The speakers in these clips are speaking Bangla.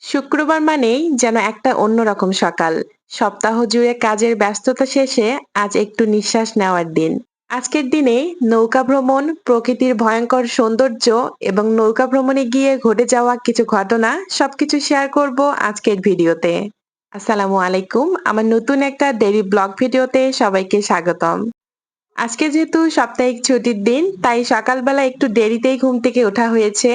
শুক্রবার মানেই যেন একটা অন্যরকম সকাল। সপ্তাহ জুড়ে কাজের ব্যস্ততা শেষে আজ একটু নিঃশ্বাস নেওয়ার দিন। আজকের দিনে নৌকা ভ্রমণ, প্রকৃতির ভয়ঙ্কর সৌন্দর্য এবং নৌকা ভ্রমণে গিয়ে ঘটে যাওয়া কিছু ঘটনা সবকিছু শেয়ার করব আজকের ভিডিওতে। আসসালামু আলাইকুম, আমার নতুন একটা ডেইলি ব্লগ ভিডিওতে সবাইকে স্বাগতম। আজকে যেহেতু সাপ্তাহিক ছুটির দিন, তাই সকালবেলা একটু দেরিতেই ঘুম থেকে ওঠা হয়েছে।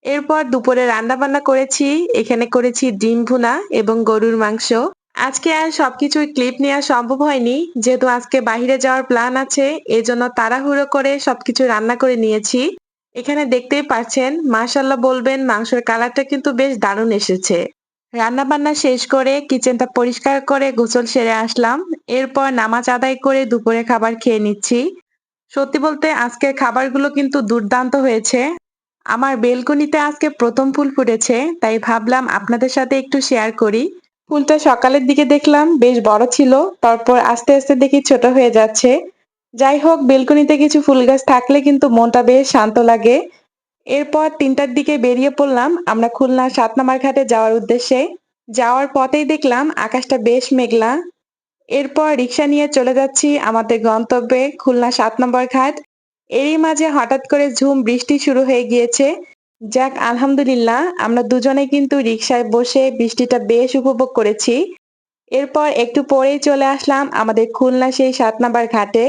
এরপর দুপুরে রান্নাবান্না করেছি। এখানে করেছি ডিম ভুনা এবং গরুর মাংস। আজকে আর সবকিছুর ক্লিপ নেওয়া সম্ভব হয়নি, যেহেতু আজকে বাইরে যাওয়ার প্ল্যান আছে। এজন্য তাড়াহুড়ো করে সবকিছু রান্না করে নিয়েছি। এখানে দেখতেই পাচ্ছেন, মাশাল্লাহ বলবেন, মাংসের কালারটা কিন্তু বেশ দারুণ এসেছে। রান্না বান্না শেষ করে কিচেনটা পরিষ্কার করে গোসল সেরে আসলাম। এরপর নামাজ আদায় করে দুপুরে খাবার খেয়ে নিচ্ছি। সত্যি বলতে আজকের খাবারগুলো কিন্তু দুর্দান্ত হয়েছে। আমার বেলকনিতে আজকে প্রথম ফুল ফুটেছে, তাই ভাবলাম আপনাদের সাথে একটু শেয়ার করি। ফুলটা সকালের দিকে দেখলাম বেশ বড় ছিল, তারপর আস্তে আস্তে দেখি ছোট হয়ে যাচ্ছে। যাই হোক, বেলকনিতে কিছু ফুল গাছ থাকলে কিন্তু মনটা বেশ শান্ত লাগে। এরপর ৩টার দিকে বেরিয়ে পড়লাম আমরা খুলনা ৭ নম্বর ঘাটে যাওয়ার উদ্দেশ্যে। যাওয়ার পথেই দেখলাম আকাশটা বেশ মেঘলা। এরপর রিক্সা নিয়ে চলে যাচ্ছি আমাদের গন্তব্যে, খুলনা ৭ নম্বর ঘাট। এরই মাঝে হঠাৎ করে ঝুম বৃষ্টি শুরু হয়ে গিয়েছে। যাক, আলহামদুলিল্লাহ, আমরা দুজনে কিন্তু রিক্সায় বসে বৃষ্টিটা বেশ উপভোগ করেছি। এরপর একটু পরেই চলে আসলাম আমাদের খুলনা সেই ৭ নম্বর ঘাটে।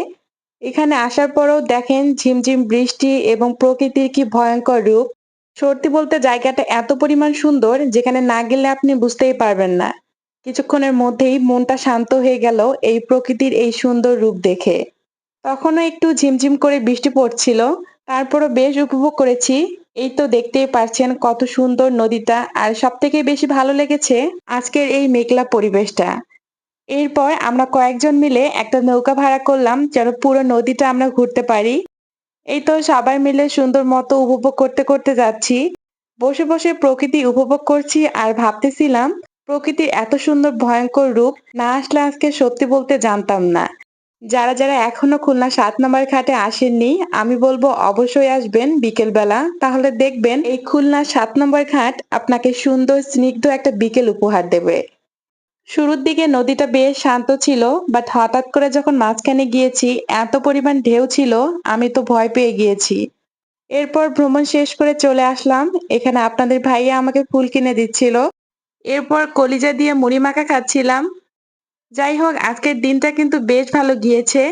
এখানে আসার পরেও দেখেন ঝিমঝিম বৃষ্টি এবং প্রকৃতির কি ভয়ঙ্কর রূপ। সত্যি বলতে জায়গাটা এত পরিমাণ সুন্দর, যেখানে না গেলে আপনি বুঝতেই পারবেন না। কিছুক্ষণের মধ্যেই মনটা শান্ত হয়ে গেল এই প্রকৃতির এই সুন্দর রূপ দেখে। তখনও একটু ঝিমঝিম করে বৃষ্টি পড়ছিল, তারপরও বেশ উপভোগ করেছি। এই তো দেখতেই পারছেন কত সুন্দর নদীটা, আর সব থেকে বেশি ভালো লেগেছে আজকের এই মেঘলা পরিবেশটা। এরপর আমরা কয়েকজন মিলে একটা নৌকা ভাড়া করলাম, যেন পুরো নদীটা আমরা ঘুরতে পারি। এই তো সবাই মিলে সুন্দর মতো উপভোগ করতে করতে যাচ্ছি। বসে বসে প্রকৃতি উপভোগ করছি আর ভাবতেছিলাম, প্রকৃতির এত সুন্দর ভয়ঙ্কর রূপ না আসলে আজকে সত্যি বলতে জানতাম না। যারা যারা এখনো খুলনা ৭ নম্বর ঘাটে আসেননি, আমি বলবো অবশ্যই আসবেন বিকেল বেলা, তাহলে দেখবেন এই খুলনা ৭ নম্বর ঘাট আপনাকে সুন্দর স্নিগ্ধ একটা বিকেল উপহার দেবে। শুরুর দিকে নদীটা বেশ শান্ত ছিল, বাট হঠাৎ করে যখন মাঝখানে গিয়েছি, এত পরিমাণ ঢেউ ছিল, আমি তো ভয় পেয়ে গিয়েছি। এরপর ভ্রমণ শেষ করে চলে আসলাম। এখানে আপনাদের ভাইয়া আমাকে ফুল কিনে দিচ্ছিল। এরপর কলিজা দিয়ে মুড়ি মাখা খাচ্ছিলাম। যাই হোক, আজকের দিনটা কিন্তু বেশ ভালো গিয়েছে।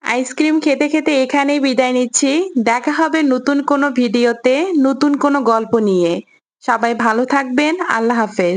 আইসক্রিম খেতে খেতে এখানেই বিদায় নিচ্ছি। দেখা হবে নতুন কোনো ভিডিওতে, নতুন কোনো গল্প নিয়ে। সবাই ভালো থাকবেন। আল্লাহ হাফেজ।